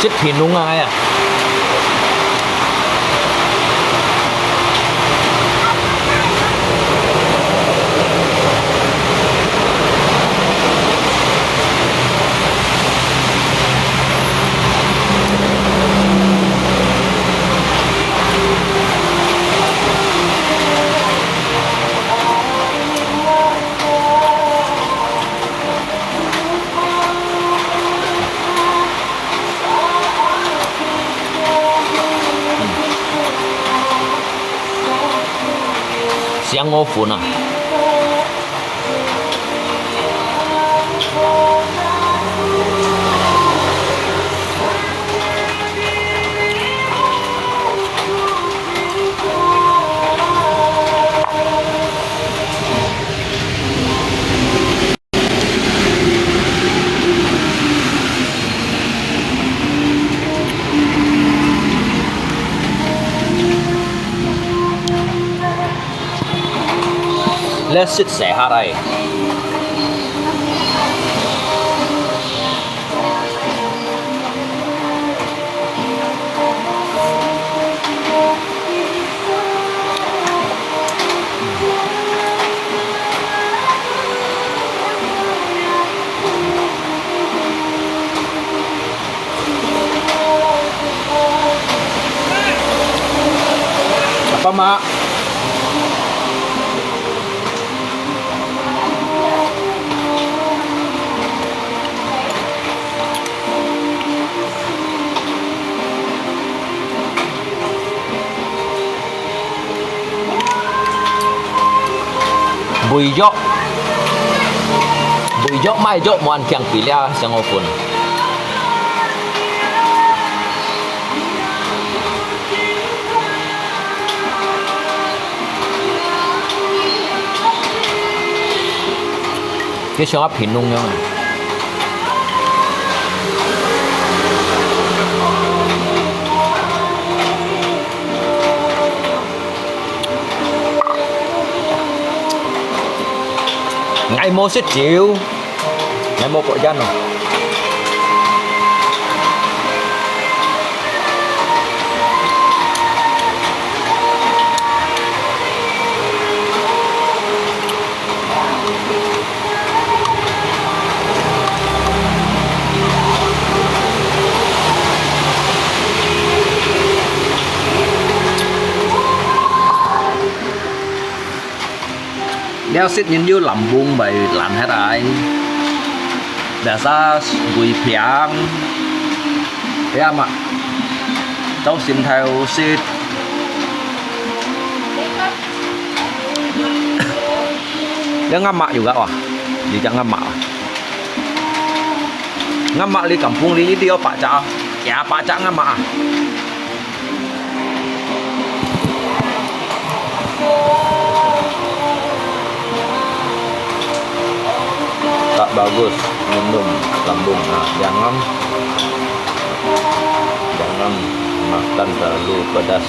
Chết thịt đúng ai à. Xiang ngô phun à. Let's sit xẻ hạ đây. Apa mak? Bùi gió mai gió muan kiang pilih siang opun. Cái siang áp hình nung nhau này. Ngày mua xích chịu. Ngày mua của dân rồi. Đeo xích nhìn như làm buông bày lạnh hết rồi. Để ra quỳ phiang. Thế em ạ. Cháu xin theo xích. Dia ngamak juga wah. Dia jangan ngamak. Ngamak di kampung ini dia Pak Cak. Ya Pak Cak ngamak. Tak bagus minum lambung. Nah, jangan makan terlalu pedas.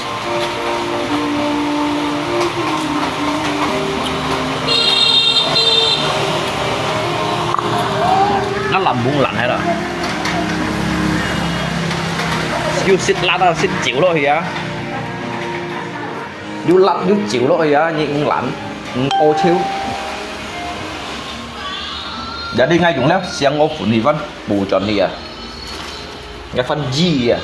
Nó lambung lạnh hết rồi. Yêu xịt lạnh là xịt chịu rồi kìa. Yêu lạnh yêu chịu rồi kìa, nhưng lạnh ô chiếu. Giờ đi ngay chúng lắm, xem ngô phun thì vẫn bù tròn đi à. Cái phần gì à.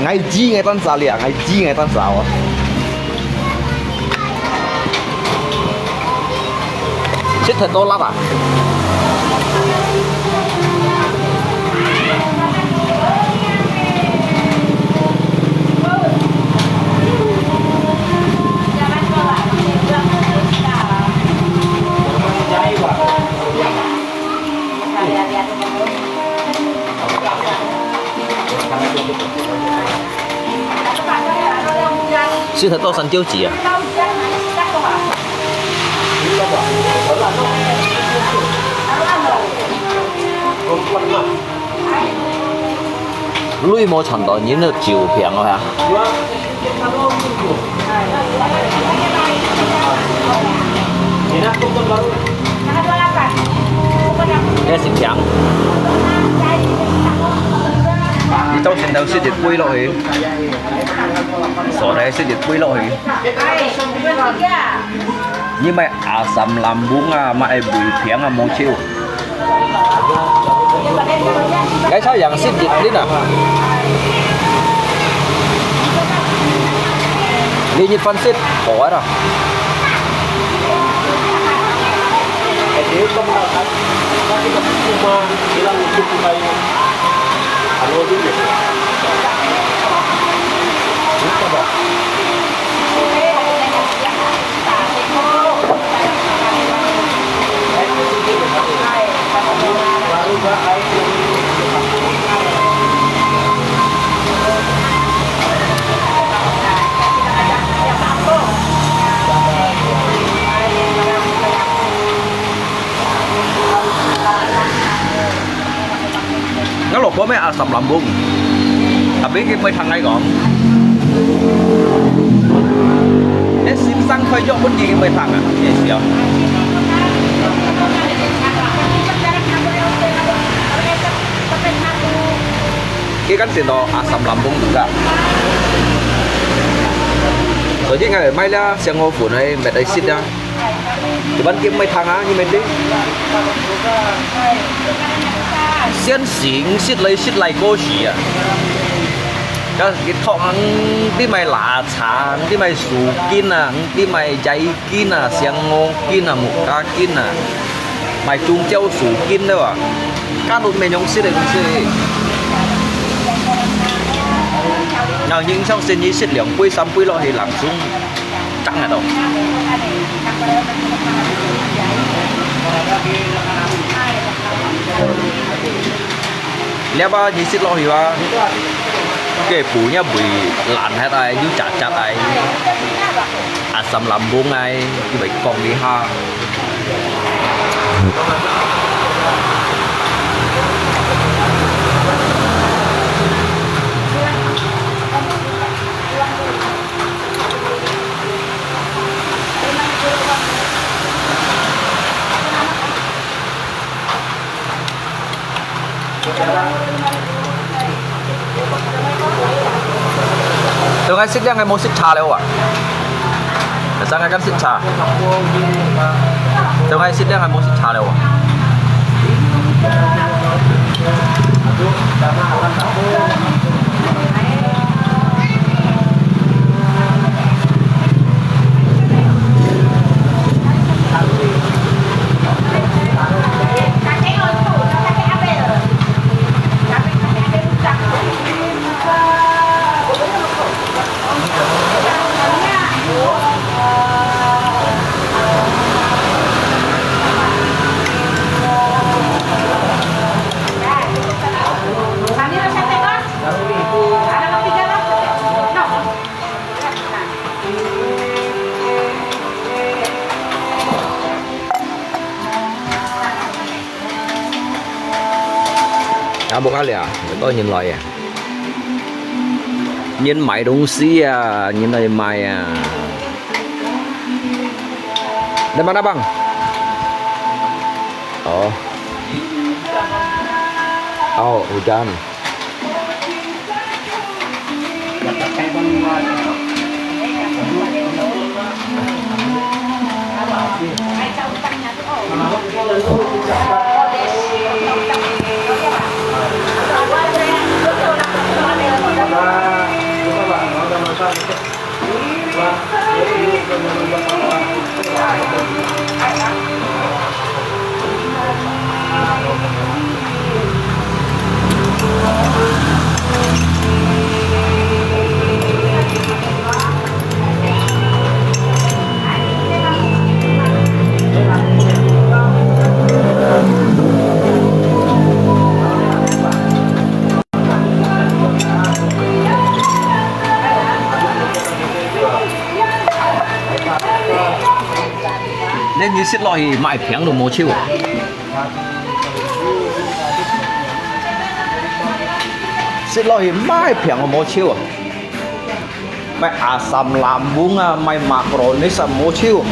Ngay gì ngay tan sao liền, ngay gì ngay tan sao à. Chết thật to lắm à. Sư thật to sẵn tiêu chỉ à? Lui một程度已經都照平了呀。Dia xịt trắng. Đi trong trên đầu xịt dịch quay rồi. Số này xịt dịch quay rồi. Nhưng mà sầm làm bún mà ai bùi phiến mua chiêu. Cái sao dạng xịt dịch đi nào. Đi như phân xịt khổ rồi. Nếu không là các cái cuma bilang itu kita ini anu dulu. Coba. Baru air. Nó lột bố mấy asam lambung. Tapi cái mấy thằng này còn cái xin xăng phải dọn bất kỳ mấy thằng à vậy sao cái kan sino asam lambung juga. Jadi ngày mai là siang ngô phủ này mẹ đây xịt ra. Thì bán kiếm mấy thằng á như mình đi. Xiên xỉn xịt lại cô xỉ à. Cái thọng đi mày lá trà, đi mày sủ kín à, đi mày dây kín à, siang ngô kín à, một cá kín à. Mày trung châu sủ kín đâu à. Cá đột mày nhông xịt này cũng xịt. Nào nhưng trong xin như xịt liỏng quay xăm quay lo thì làm xuống trắng ở đâu. Lẽ ba như xịt lo thì ba cái phủ nhá bị lạnh hết ai, như chặt ai, asam lambung ai, như vậy con đi ha. Từ ngày xích ra ngày mua xích trà đâu ạ? Để sang ngày căn xích trà. Từ ngày xích ra ngày mua xích trà đâu ạ? Bộ cá lẻ, tôi nhìn lại à, nhìn máy đông xí à, nhìn này mày à, đây mana bang? Oh, hujan. Nên như xích lòi mãi phèn đồ mô chiêu. Xích lòi mãi phèn đồ mô chiêu. Mày asam lambung mày macronis mô chiêu.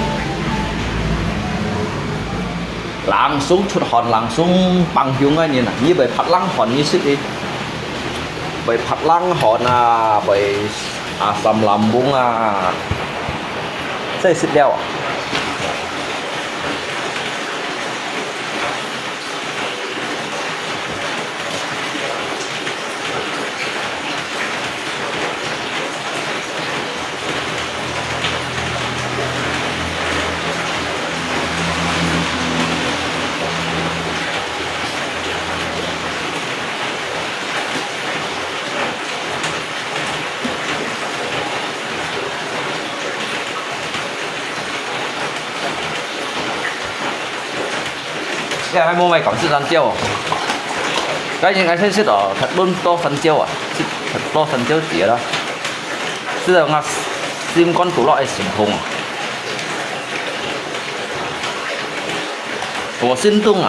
langsung chut hòn langsung pangjung aja nah ini by patlang hòn ini sih by patlang hòn by asam lambung saya sit đeo cái hai mua mày còn sức ăn tiêu cái những cái sẽ đó thật luôn to phần tiêu thật to phần tiêu tỉa đó bây giờ ngà sim con thủ loại xỉn thùng của xin tung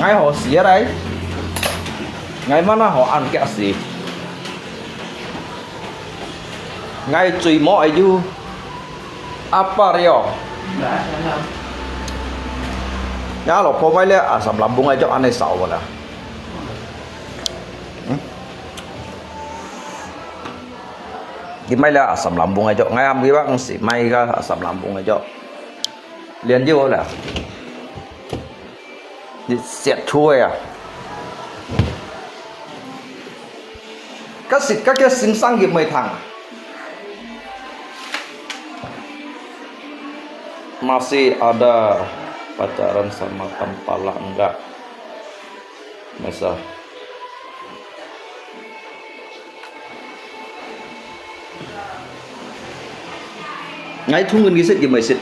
ngay họ xía đấy ngay mana họ ăn kẹo xì ngay tùy mọi du appareo nhá lộc có mấy lẽ sầm lắm bung ai cho ăn này sầu rồi nè cái mấy lẽ sầm lắm bung ai cho ngay am cái bác xì may ra sầm lắm bung ai cho liền vô là xẹt chui các cái sinh sang nghiệp mày thằng masih ada pacaran sama Tampala enggak masa ngay thu ngân giset gì mày xịt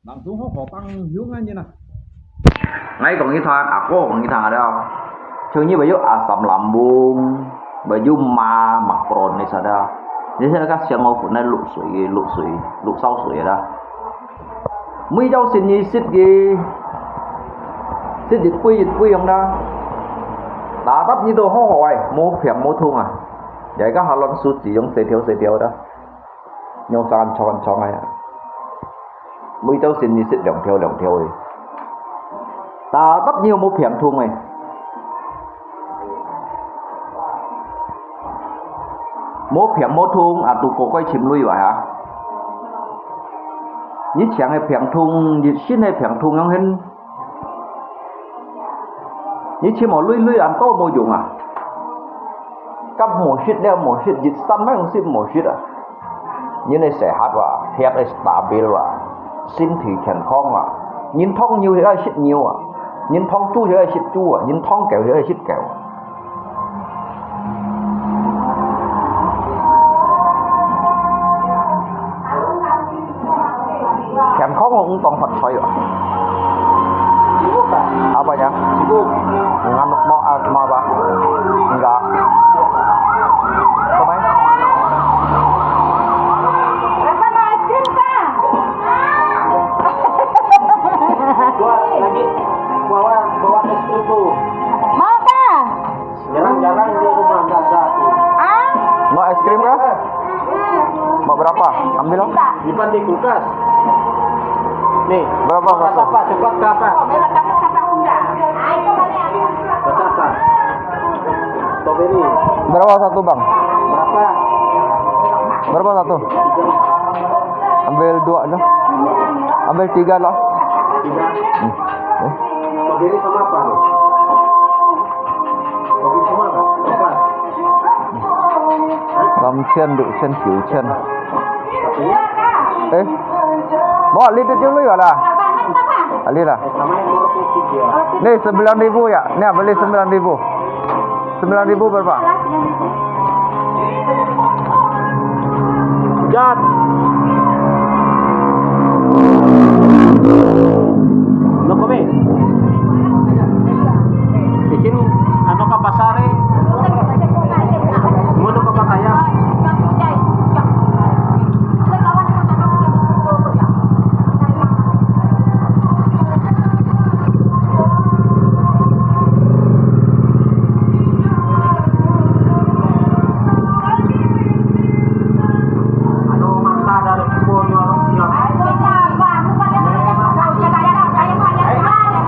langsung họ tăng hướng anh như nào ngay còn cái thang aku còn cái thang ada không contohnya baju asam lambung baju makron ni sada jadi saya kan siang mau pun luk sau sui ada mấy đâu xin gì xịt dịch quy không đó đã đắp như tôi ho hỏi mua phèm mua thùng vậy các họ lần suốt chỉ giống xế thiếu đó nhau san cho ngay mấy đâu xin gì xịt đồng theo rồi ta đắp nhiều mua phèm thùng này mua phèm mua thùng tụ cổ quay chìm lui vậy hả nhít chẳng hay phèm thùng nhít xin hay phèm thùng không hen nhít chỉ một lui ăn có mua dùng cắp một shit đeo một shit dịch săn mấy con shit một shit như này sẽ hát và thép này stabil và xin thì khẩn khong nhìn thông nhiều thì là shit nhiều nhìn thông chu thì là shit chu nhìn thông kẹo thì là shit kẹo khẩn khong cũng toàn Phật xoay rồi apanya? Sibuk nganuk mau apa? Enggak. Apa main? Apa mau es krim kah? Gua lagi bawa es krim tuh. Mau kah? Jarang-jarang di rumah nggak ada. Mau es krim kah? Mau berapa? Ambil dong. Simpan di kulkas. Nih, berapa? apa? Coklat apa? Oh, merah dapat kata enggak. Strawberry. Berapa satu bang? Berapa? Berapa satu? Ambil 2 aja. Ambil 3 lah. 3. Eh. Strawberry sama apa? Kopi sama apa? Apa? 5,000 6,000 9,000. Satunya? Eh. Mau alit itu dulu ya lah. Alit lah. Sama yang nomor putih dia. Nih 9.000 ya. Nih beli 9.000. 9.000 berapa? Jat. Lo kome? Bikin ano ka pasare? Mo ka pa kaya? Ano mangsa dari punya orang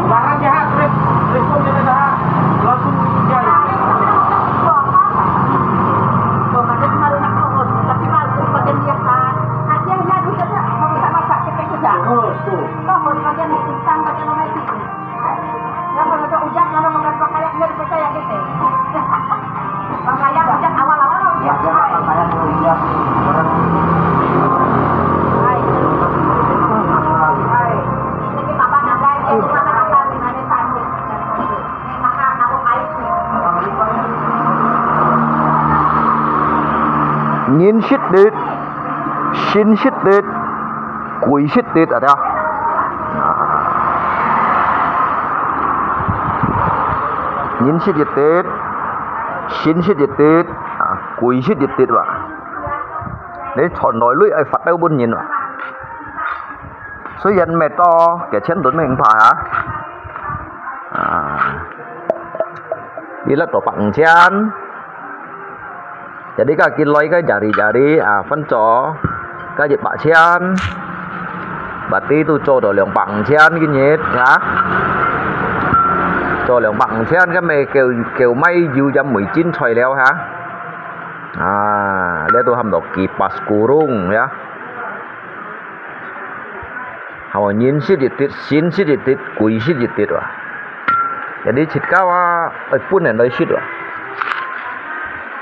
barang jahat respon dia dah langsung jari. Terus tuh. Ya jangan saya mau lihat barang. Nhìn shit đít, xin shit đít, quỷ shit đít ở đây. Nhìn shit đít, xin shit đít, quỷ shit đít vậy. Đấy chọn nói lưỡi ai phát đâu buồn nhìn vậy. Số dân mẹ to kẻ chân tuấn mình phải hả? Đi là tổ bằng chân. Jadi kaki loi ke jari-jari phân cho cái dịch bạc chen berarti itu cho đồ lượng bằng chen cái nhết hả cho lượng bằng chen cái mày kêu may dù jam 19 xoay leo hả dia tuh ham dok kipas kurung ya hawa nyin sedikit sin sedikit kui sedikit wah jadi citkawa pun yang dari situ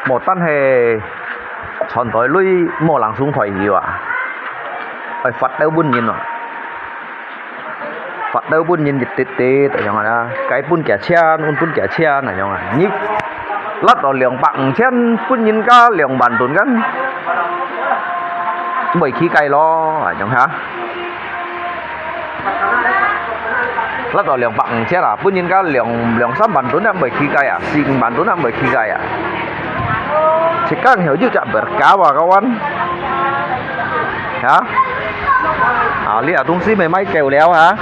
một tan hề chọn tới lui mò làng xuống thoại gì ạ phải phát đâu buôn nhìn rồi phát đâu buôn nhìn tết tết ở trong này cái buôn kẻ chen un buôn kẻ chen ở trong này nhíp lát vào liều bằng chen buôn nhìn cả liều bàn tốn gắn bởi khí cây lo ở trong hả lát vào liều bằng chen là buôn nhìn cả liều sắm bàn tốn năm bởi khí cây à xin bàn tốn năm bởi khí cây à sekarang hiểu juga berkawa kawan ya lihat tungsi mai kêu léo hả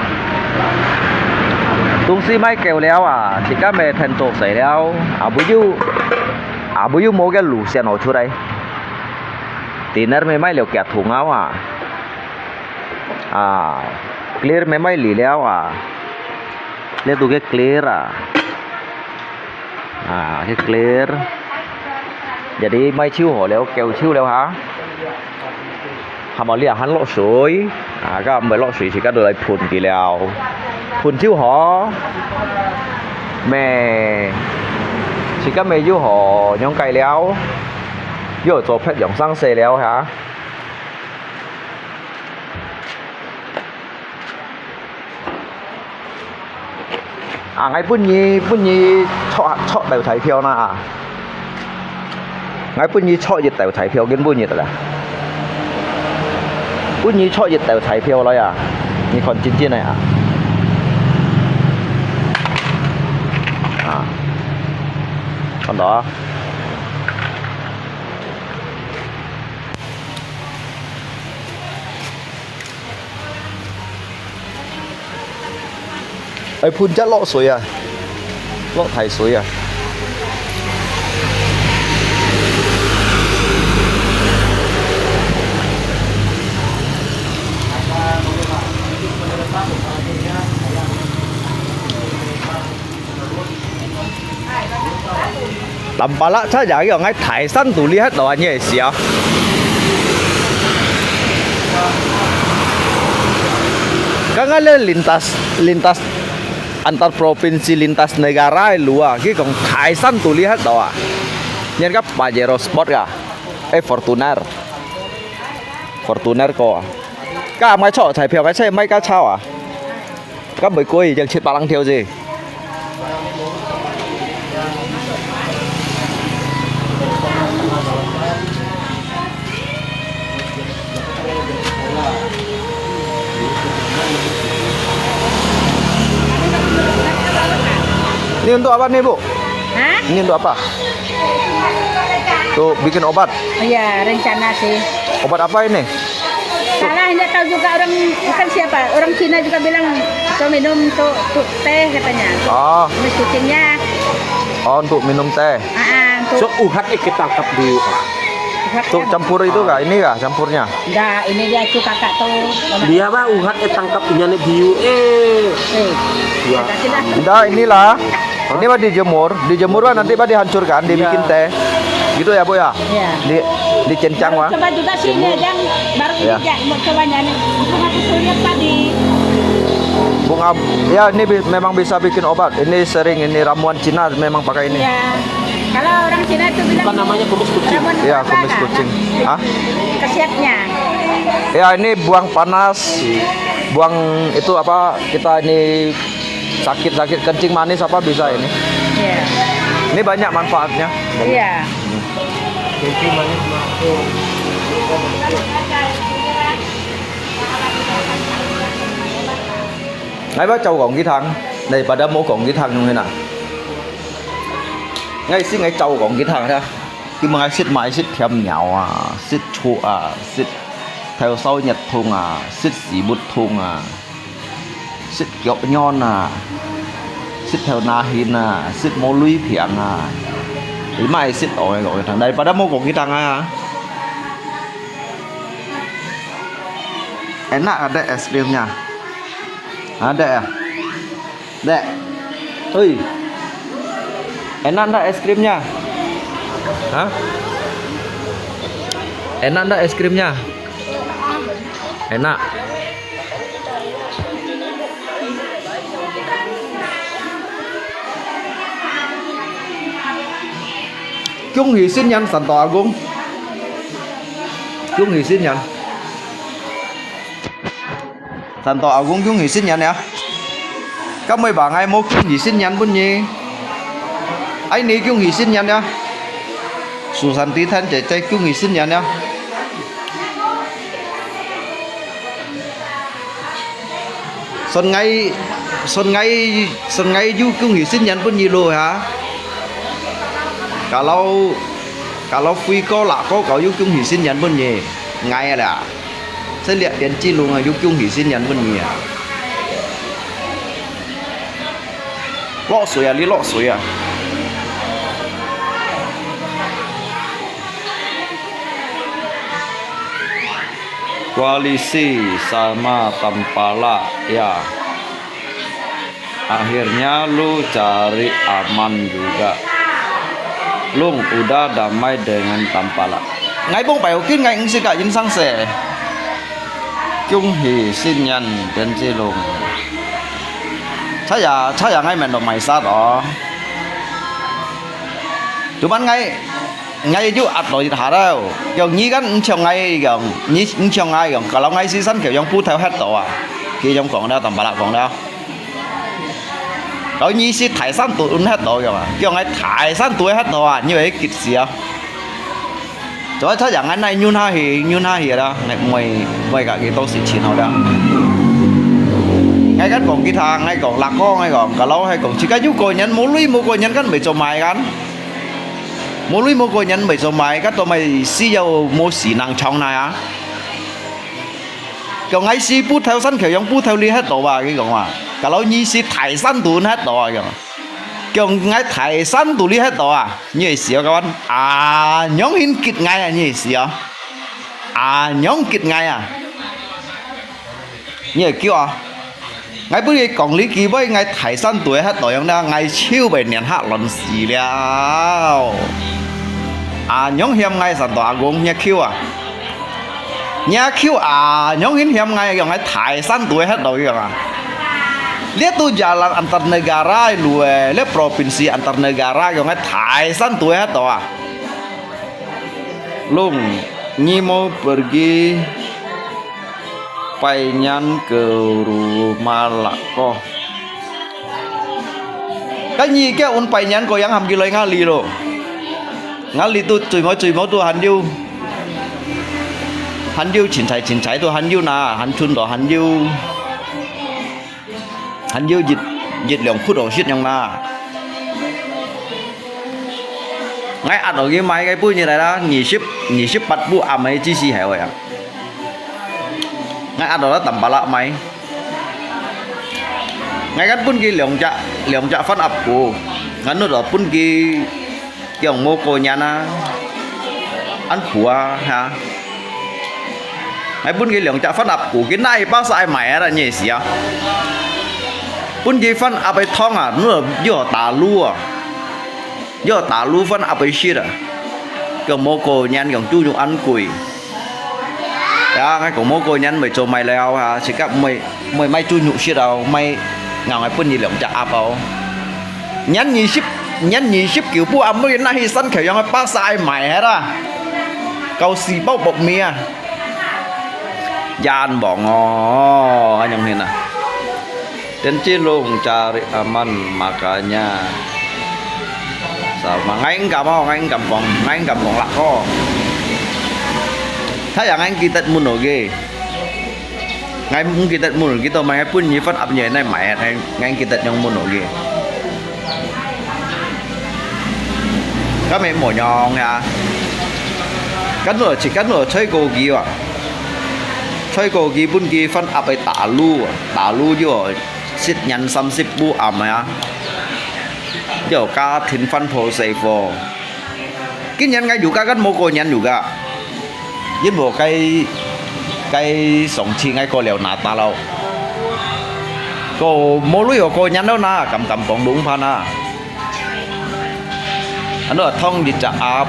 tungsi mai kêu léo chỉ các mẹ thành tổ xảy léo bây giờ mua cái lũ xe nổ chỗ đây tiner mai liều kẹt thùng áo clear mai lì léo lihat tuh cái clear cái clear jadi mai chiêu hổ léo kêu chiêu léo hả hàm ở lià hắn lọ suối các mấy lọ suối chỉ các đồ lại phun kỳ léo phun chiêu hổ mẹ chỉ các mẹ chiêu hổ nhóm cây léo vô cho phép dòng sang xe léo hả ngay bún nhì chọn đều thấy phiêu na ngay bún nhì chọn dịch đều thấy phiêu kiến bún nhì rồi bún nhì chọn dịch đều thấy phiêu rồi nhì còn chín này còn đó ai phun chắc lọ suối lọ thải suối Tampala saja yang ngay Thailand tu lihat doanya sih. Kangale lintas antar provinsi lintas negara luar ki kong Thailand tu lihat doa. Nyen ka Pajero Sport ka. Fortuner ko. Ka mai chọ彩票cái xe mấy cá chao à? Các bưởi cuối chẳng chết bà lăng theo gì. Ini untuk apa nih Bu? Hah? Ini untuk apa? Tuh bikin obat. Iya, rencana sih. Obat apa ini? Salah, tidak tahu juga orang, bukan siapa. Orang Cina juga bilang, tuh minum tuh teh katanya. Oh, Tumis kucingnya. oh untuk minum teh. So uhat kita tangkap dulu. Tuh campur itu kah? Ini kah campurnya? Enggak, ini dia tuh kakak tuh. Dia mah uhat tangkap punya biu Ya. Tidak, inilah. Ini mah dijemur lah nanti mah dihancurkan, dibikin teh. Gitu ya Bu ya? Iya. Dikencang mah. Coba juga sih dia baru Ya. ini mau cobanya nih. Bunga susulnya tadi. Bunga, ya ini memang bisa bikin obat. Ini sering, ini ramuan Cina memang pakai ini. Iya. Kalau orang Cina itu bilang Apa namanya kumis kucing? ramuan Iya, apa, kumis kan? kucing. Hah? Kesiapnya. Ya ini buang panas, buang itu apa? Kita ini sakit kencing manis apa bisa ini? Iya. Ini banyak manfaatnya. Iya. Ngay bác châu còn cái thằng này bà đã mua còn cái thằng như thế nào? Ngay xích ngay châu còn cái thằng đó. Cái mà ngay xích mãi xích thêm nhạo à, xích chua à, xích theo sau nhật thùng à, xích xỉ bút thùng à, xích kiểu nhon à, xích theo na hin à, xích mô lũy phiền à. Thì mai xích ổi gọi thằng đây bà đã mua còn cái thằng à. Enak ada es krimnya. Ada ya? Dek. Oi. Enak enggak es krimnya? Hah? Enak enggak es krimnya? Enak. Chung hỷ sinh nhật Santo Agung. Chung hỷ sinh nhật. Santo Agung chung hỷ sinh nhật ya. Các mấy bạn ai mau chung hỷ sinh nhật pun nhi. Ai ní chung hỷ sinh nhật ya. Susanti thân chạy chạy chung hỷ sinh nhật ya. Xuân ngay du chung hỷ sinh nhật pun nhi rồi hả? Kalau phi có lạ có cậu du chung hỷ sinh nhật pun nhi. Ngay là sẽ liệt tiền chi luôn là du chung hỷ sinh nhật pun nhi à. Lọ suối à, lọ suối à. Koalisi sama Tampala ya. Akhirnya lu cari aman juga. Lung udah damai dengan Tampala. Ngay bông bảy kiến ngay xin cả dân sang sẻ. Chung hỷ sinh nhật đến chi lung. Chắc là ngay mình đồ mày sát đó. Tụi bạn ngay chú ạt đồ gì thả đâu. Kiểu nhí gắn chồng ngay kiểu nhí chồng ngay kiểu cả lòng ngay xí sẵn kiểu giống phút theo hết đồ à. Khi giống còn đâu Tampala còn đâu. Đó nhí xí thải sẵn tụi hết đồ kìa mà. Kiểu ngay thải sẵn tụi hết đồ à. Như vậy kịch gì à. Rồi chắc là ngay này nhún ha hì đó. Này mày cả cái tô xịt chín nào đó. Ngay cách còn cái thang, ngay còn lạc con, ngay còn cả lâu hay còn chỉ cái giúp cô nhân muốn lui mua cô nhân cắn bị cho mày gắn. Muốn lui mua cô nhân bị cho mày các tụi mày xí dầu mua xỉ năng trong này á. Còn ngay xí bút theo sân kiểu giống bút theo ly hết đồ bà cái còn mà. Cả lâu nhi xí thải sân tụi hết đồ à kìa. Còn ngay thải sân tụi ly hết đồ à. Như vậy xí các bạn. À nhóm hình kịch ngay à như vậy xí à. À nhóm kịch ngay à. Như vậy kêu à. ngay bữa còn lý kỳ với ngay Thái San tuổi hết tuổi na ngay chiêu bảy niên hạ lần xì liao nhóm hiểm ngay sản tòa gồm nhà kêu nhà kêu nhóm hiểm ngay dòng ngay Thái San tuổi hết tuổi rồi lihat tuh jalan antar negara luwe le provinsi antar negara dòng ngay Thái San tuổi hết tuổi lung nyi mau pergi Painyan ke rumah lako. Cái gì cái un Painyan có yang ham giloi ngali lo. Ngali tu cui mau tu han diu chín trái tu han diu na han chun do han diu dịch lượng phút đồ shit nhong na. Ngay ăn ở cái máy cái bui như này đó, nhị ship bắt bu mấy chi xì hẻo vậy à. Ngay ăn đó tầm 3 mấy ngay cái pun kia lượng chạ phát ập của ngay nó đó pun kia kiểu mô cô nhà na ăn phùa ha ngay pun kia lượng chạ phát ập của cái này bao sai mày là nhỉ xí à pun kia phát ập thong à nó là do tả lúa phát ập shit à kiểu mô cô nhà kiểu chu dùng ăn củi đó ngay cổ mô cô nhắn mày cho mày leo ha chỉ các mày may chui nhụ shit đâu mày ngào ngay phun gì lượng chả áp đâu nhắn nhị ship kiểu bu âm mới nay sân kiểu yang ba sai mày hết à câu xì bao bọc mía gian bỏ ngò anh em nhìn nè trên trên luôn cari aman makanya sao mà ngay anh cầm còn lạc khoถ้าอย่างนั้นkita mun oke ngay mung kita mun kita mai pun nyifat ap nyai nai mai ngay kita yang mun oke các mẹ mỏ nhong nha cắn nửa chơi cô kia à chơi cô kia pun kia phân ap tả lu vô xịt nhăn xăm xịt bu ẩm à giờ ca thìn phân phô sấy phô cái nhăn ngay dù ca cắn mô cô nhăn dù ca với một cái sòng chi ngay cô liều nạt ta lâu cô mô lưới của cô nhắn đâu na cầm còn đúng pha na anh nói thông đi chợ áp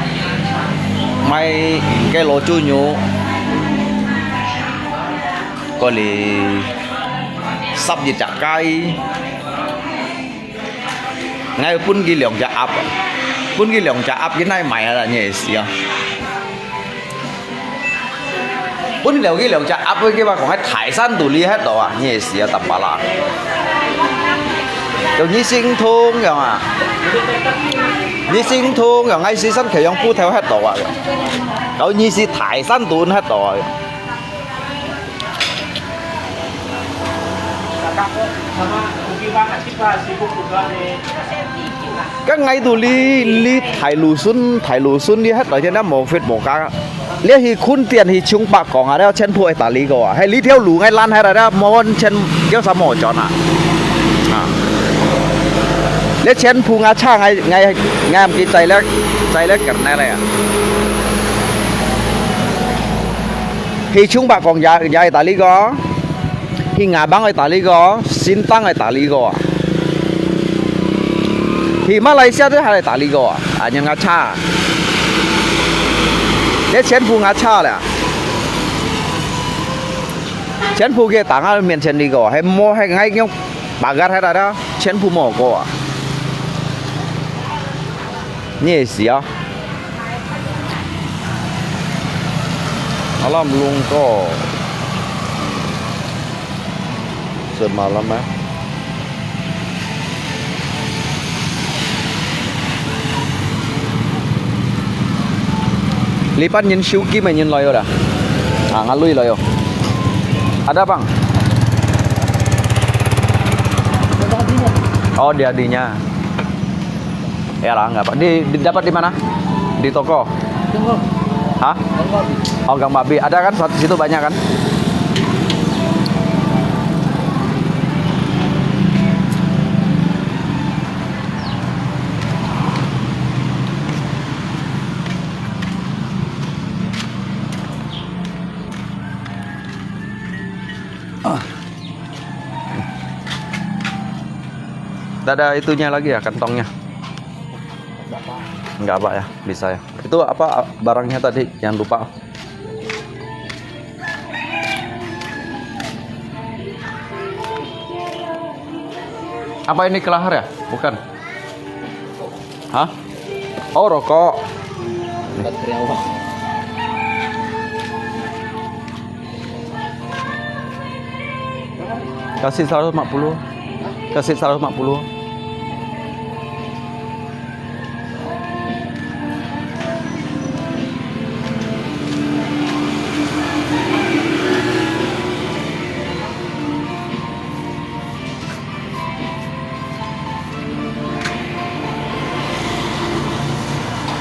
may cái lô chui nhú có lì sắp đi chợ cây ngay pun ghi liều chợ áp cái này mày là nhẹ xí à pun cái lượng chả áp với cái bà còn hay Thái San tủ ly hết đó à nhẹ xía tập bà là kiểu như sinh thôn rồi à như sinh thôn rồi ngay xí sân khởi ông phu theo hết đó à kiểu như xí Thái San tủ hết đó các ngay tủ ly Thái lù xuân đi hết rồi cho nó một phết một cáเรียกฮีคุ้นเตียนฮีชุงปากกองอะไรเช่นพวกไอตาลีก็ให้ลีเที่ยวหลูไงล้านให้อะไรมอนเช่นเกี่ยวสมอจอนเรียกเช่นพูงาช่างไงมกี่ใจแล้วกันอะไรอ่ะฮีชุงปากกองยาไอตาลีก็ฮีงาบังไอตาลีก็ซินตั้งไอตาลีก็ฮีมาเลเซียด้วยไอตาลีก็ยังงาช่าđể chén phu ngã cha là chén phu kia tảng ở miền trên đi gò hay mua hay ngay nhau bà gắt hay là đó chén phu mỏ gò nhẹ xí á nó làm luôn có sườn mà lắm á lipat nyen syuki main nyen loyo dah. Ngalui loyo. Ada bang? Oh dia adinya. Ya lah nggak pak. Dapat di mana? Di toko. Hah? Oh Gang Babi. Ada kan situ banyak kan? Tidak ada itunya lagi ya, kantongnya. Enggak apa ya, bisa ya. Itu apa barangnya tadi? Jangan lupa. Apa ini kelahar ya? Bukan. Hah? Oh, rokok. Baterai awal. Kasih 150. Kasih 150.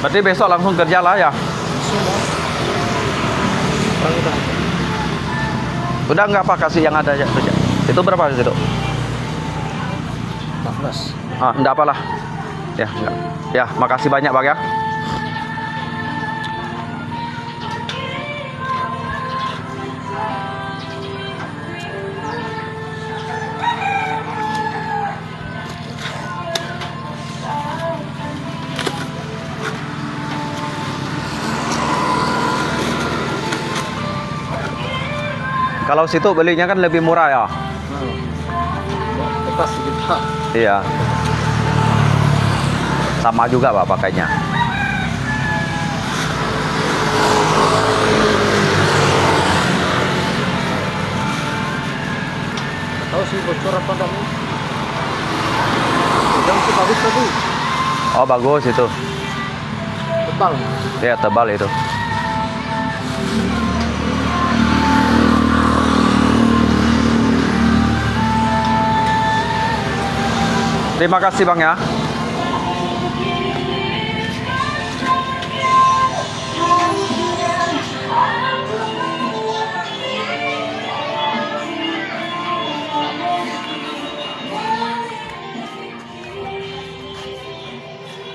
Berarti besok langsung kerja lah ya? Udah nggak apa, kasih yang ada aja kerja. Itu berapa itu? 14. Ah, enggak apalah. Ya, enggak. Ya, makasih banyak, Bang ya. Kalau situ belinya kan lebih murah ya. Kertas kita. Iya. Sama juga Pak pakainya. Tahu sih bocor apa enggak nih? Yang itu bagus tadi. Oh bagus itu. Tebal. Ya tebal itu. Terima kasih Bang ya.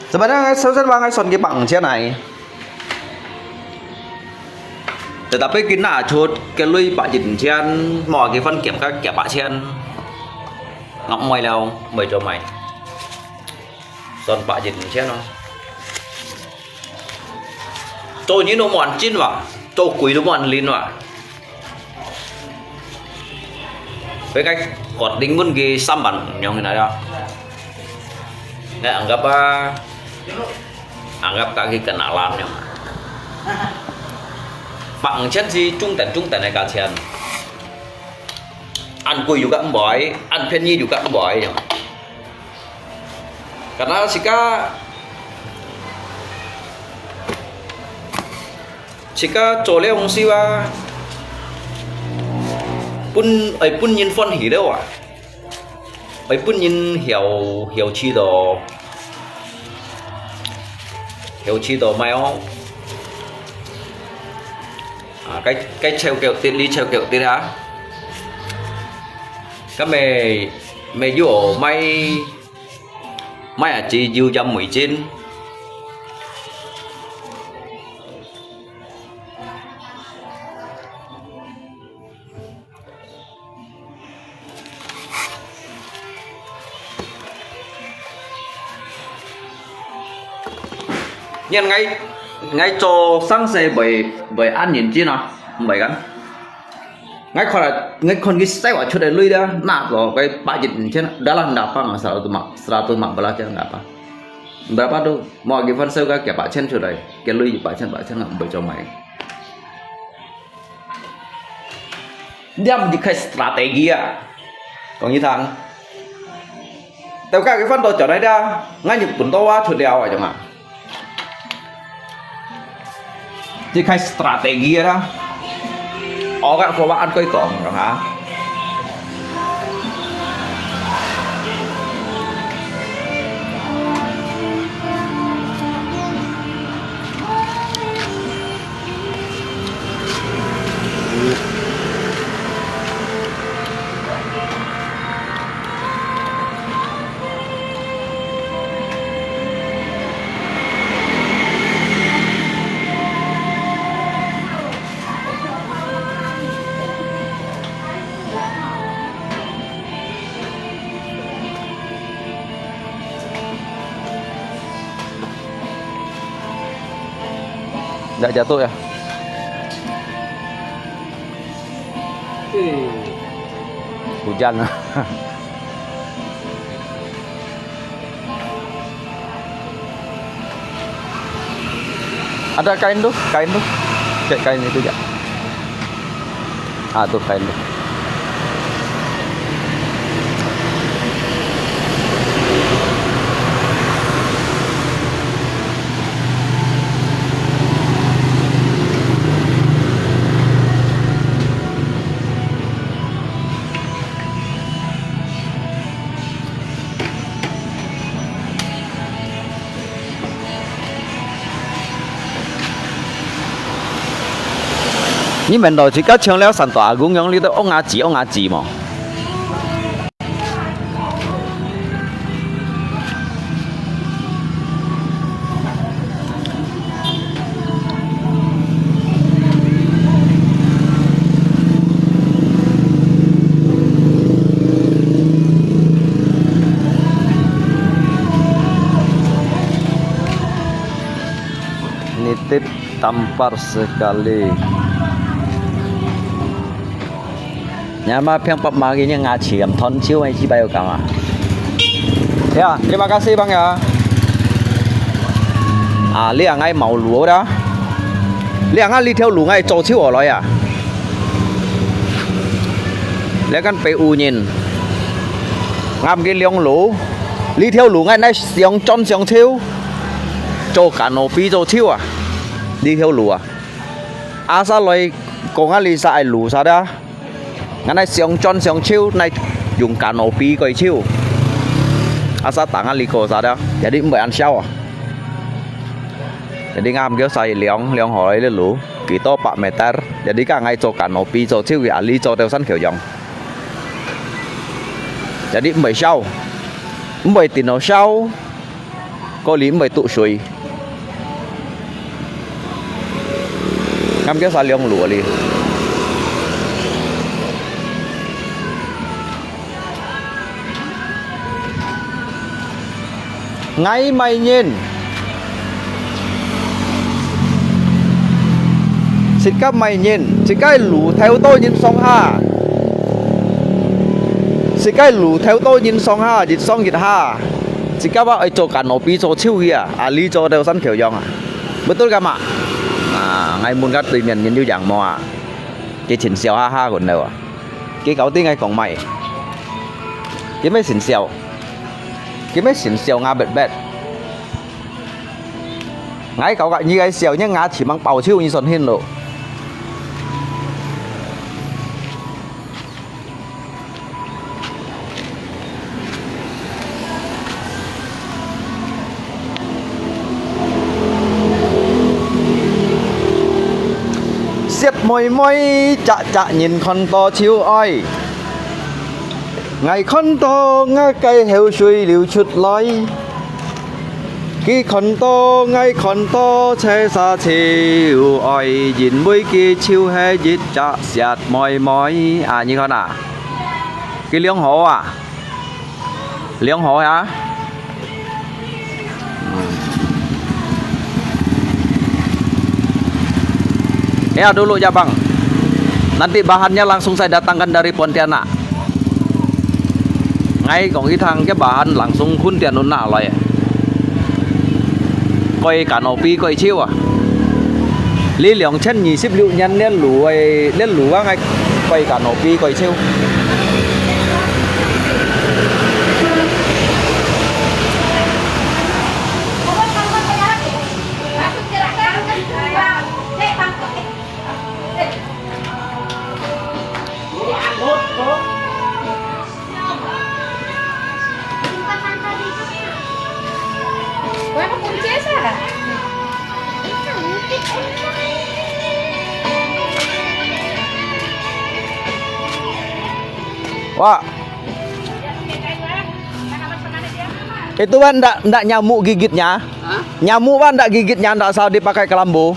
Sebenarnya saya Bang Son cái bằng xe này. Tetapi kita chốt cái lưỡi bạ chỉnh chen mọi cái phân kiểm các kẻ bạ chen ngọc mày đâu mày cho mày Son bạ chỉnh chen nó tôi như nó mòn chín vào tôi quý nó mòn lên vào với cách còn đính muốn cái xăm bản nhau người này đâu để anggap kaki kenalan ya Bang Chen sih cungten ya kasihan Anku juga emboy An Penny juga emboy ya. Karena jika cole hong siwa pun nhìn phân hỉ đâu à pun nhìn hiểu chi đồ mai không cái treo kẹo tiền đi treo kẹo tiền á các mày vô may chỉ yêu dâm mùi trên nhân ngay cho sáng xe bởi ăn nhìn chi nào bởi gắn ngay còn cái xe quả chút để lui đó nạp rồi cái bãi dịch trên đó là nạp bằng sao tôi mặc bala chân nạp berapa tuh mau cái phần sâu cái bãi chân chỗ đây cái lui bãi chân ngậm bởi cho mày dia mendikai strategi ya còn như thằng tao cái phần tôi chỗ này ra ngay nhục tuần to chút đèo vậy chẳng hạn thì khai strategi đó orang percobaan kau itu orang ha Nggak jatuh ya? Hujan. Ada kain tuh. Kayak kain itu ya. Ah tuh kain tuh. Ini menurut jika trường了三大公園，你都往下字嘛。Nitip tampar sekali. Nyama yang Pak Magi ini ngaji ton chiu ay ci bayo kama. Ya, terima kasih Bang ya. À, liang ai màu lúa đó. Liang ai đi theo lúa ngay trâu chiu ở lại à. Liang kan PU nhìn. Ngam cái liang lúa. Đi theo lúa ngay này xiong chon xiong chiu. Trâu cả nổ pi trâu chiu à. Đi theo lúa. À sao lại con ai đi sai lúa sao đó? Ngày nay xiong chon xiong chiu này dùng cả nổ pi coi chiu. Asa tangan liko sada. Jadi mbak ăn siau. Jadi ngam kêu sai liang hỏi lên lũ. Kita 4 meter. Jadi cả ngày cho cả nổ pi cho chiu ya li cho theo sân kiểu dòng. Jadi mbak siau. Mbak tin nó siau. Có lý mbak tụ suy. Ngam kêu sai liang lũ li. Ngay mày nhìn xin các mày nhìn xin cái lũ theo tôi nhìn xong ha xin cái lũ theo tôi nhìn xong ha nhìn xong nhìn ha xin các bạn ấy cho cả nó pi cho chiêu kìa à lý cho đều sẵn kiểu dòng à betul kan mak à ngay muốn các tùy miền nhìn như dạng mò à cái chỉnh xèo ha ha còn đâu à cái cáo tiếng ngay còn mày cái mấy chỉnh xèo cái mấy xỉn xèo ngà bệt bệt ngay cậu gọi như cái xèo nhá ngà chỉ mang bào chiêu như sòn hin lộ xiết môi chạ nhìn con to chiêu oi ngày con to ngay cây heo suy liều chút lối cái con to ngay con to che xa chiều oi nhìn mấy cái chiêu hay dít chạ sẹt mỏi à như con à cái liếng hổ à liếng hổ hả ya dulu ya bang nanti bahannya langsung saya datangkan dari Pontianak. Ngay còn cái thằng cái bahan langsung khun tiền nôn nạ lại coi cả nổ pi coi chiêu à lý lượng chân nhì ship liệu nhân lên lũ á ngay coi cả nổ pi coi chiêu Berapa prinsesa? Wah. Itu kan enggak nyamuk gigitnya. Hah? Nyamuk kan enggak gigitnya, enggak usah dipakai kelambu.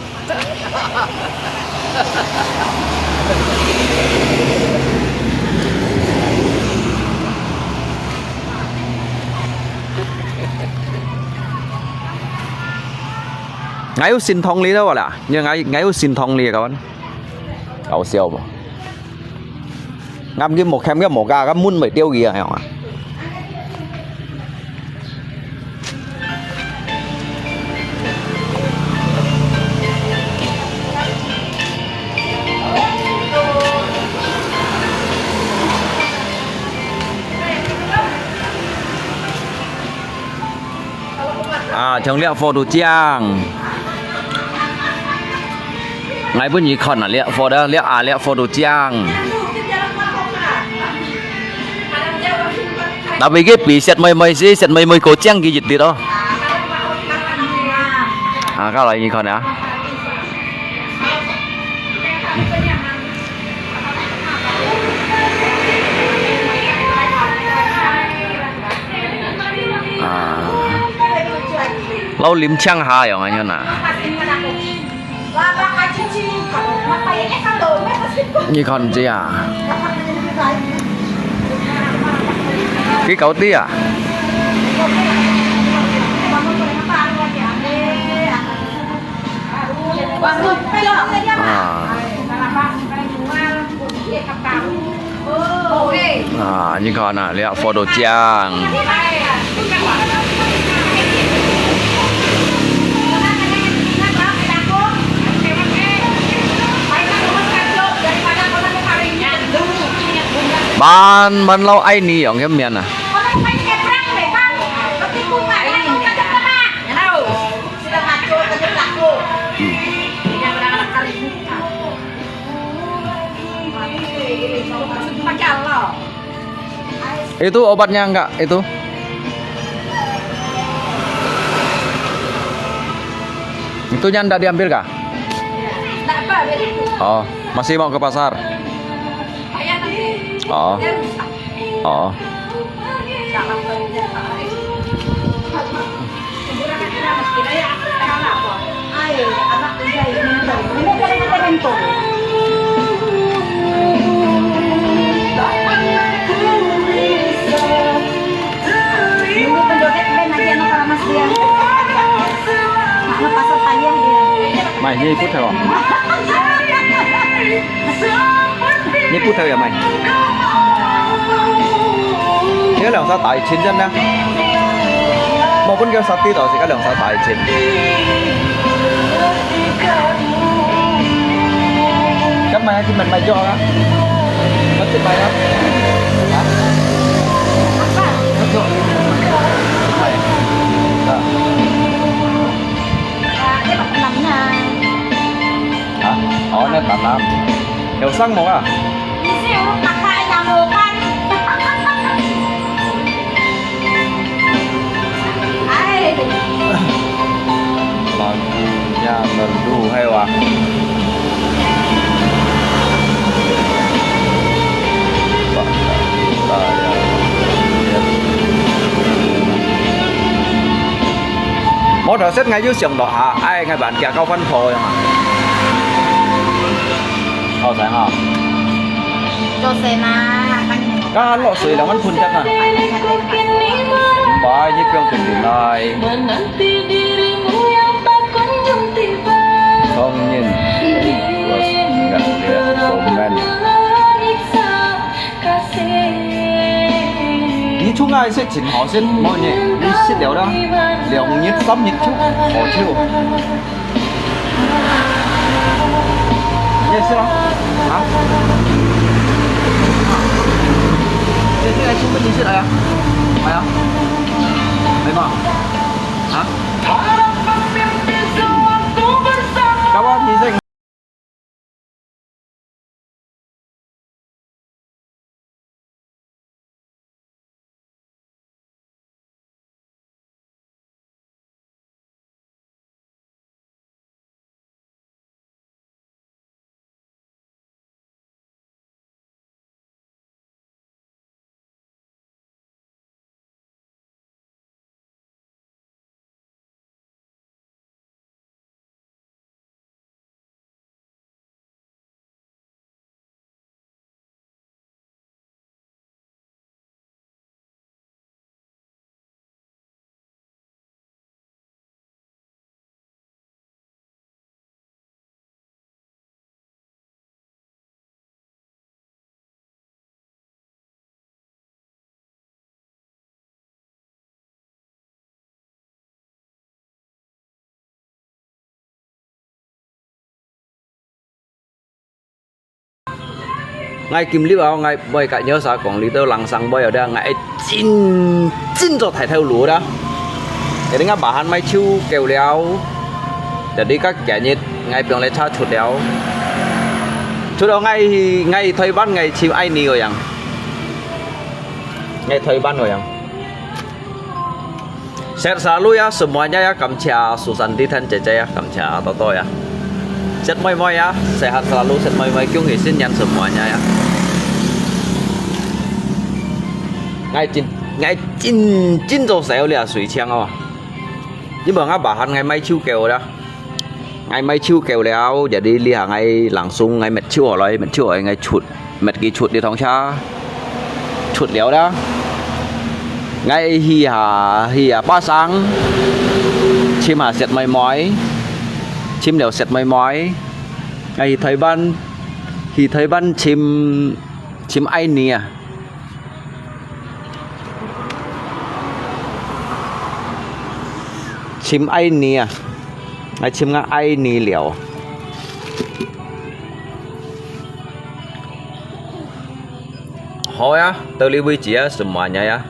Ngay ở xin thông lý đâu là nhưng ngay ở xin thông lý các bạn搞笑嘛啱啲木冚嘅木架咁滿咪丟嘢係嘛trong liệu phô đồ trang ngay bên nhị con là liệu phô đó liệu phô đồ trang tapi cái bị set mây gì set mây cổ trang cái gì đi đó các loại nhị con á lâu liếm trang hai rồi anh nè như còn gì à cái cậu tí à như còn à liệu photo trang ban lâu ai ni ở cái miền à itu obatnya enggak itu itunya enggak diambil kah? Oh masih mau ke pasar? Oh. Oh. Mày như phút theo không? Như phút theo vậy mày? Cái lượng sao tại chín chân nè một con kêu sao tí đó thì cái lượng sao tại chín cắt mày thì mình mày cho á cắt thì mày á cắt cho mày hả? Nó tạm lắm kiểu xăng một à lagunya merdu hewan mỗi đợt xếp ngay dưới sườn đỏ ai ngay bạn kẹo cao phân phồi mà sao sáng hả cái lọ sưởi làมันphun chất à bài như trong tình tình này không nhìn ngặt liệt của men đi chung ai sẽ chỉnh họ sẽ mọi nhỉ đi sẽ đều đó liệu nhiệt sắm nhiệt chút họ chịu nhớ sao hả thế anh chung bên đi sẽ đây à mày không mày mà hả các bạn nhìn xem ngay kim líp ao ngay bơi cả nhớ sao còn lý tơ lăng sang bơi ở đây ngay chín cho thải theo lúa đó để ngay bahan mai chu kêu leo để đi các kẻ nhiệt ngay biếng lấy cha chuột leo chuột đâu ngay thời ban ngày chim ai nì rồi ngay thời ban rồi set selalu ya semuanya ya Kamcha Susanti dan Cece ya Kamcha Toto ya set moi ya sehat selalu set moi kyung hisin yan semuanya ya ngay chín dầu xéo là suy chang không nhưng mà ngã bahan ngày mai chiu kèo đó ngày mai chiu kèo léo jadi lihat ngày langsung ngày mệt chiu rồi ngày chuột mệt cái chuột đi thong cha chuột léo đó ngay hi hà ba sáng chim hà sệt mây mói chim đều sệt mây mói ngay thấy ban chim ai nè chim ai nè ngay chim ngã ai nè liều thôi á tôi lưu ý chỉ semuanya ya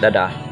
dadah